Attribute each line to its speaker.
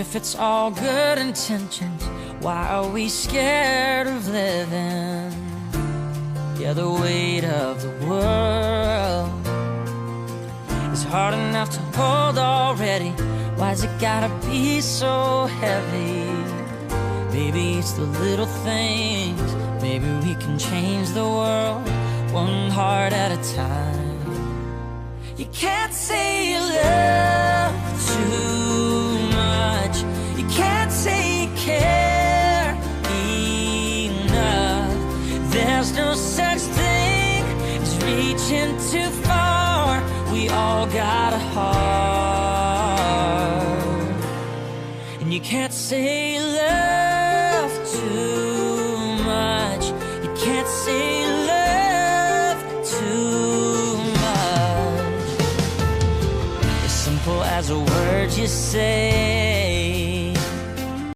Speaker 1: if it's all good intentions, why are we scared of living? Yeah, the weight of the world is hard enough to hold already. Why's it gotta be so heavy? Maybe it's the little things. Maybe we can change the world one heart at a time. You can't say you love too much. You can't say you care enough. There's no such thing as reaching too far. We all got a heart. And you can't say you love too much. You can't say love too much. As simple as a word you say,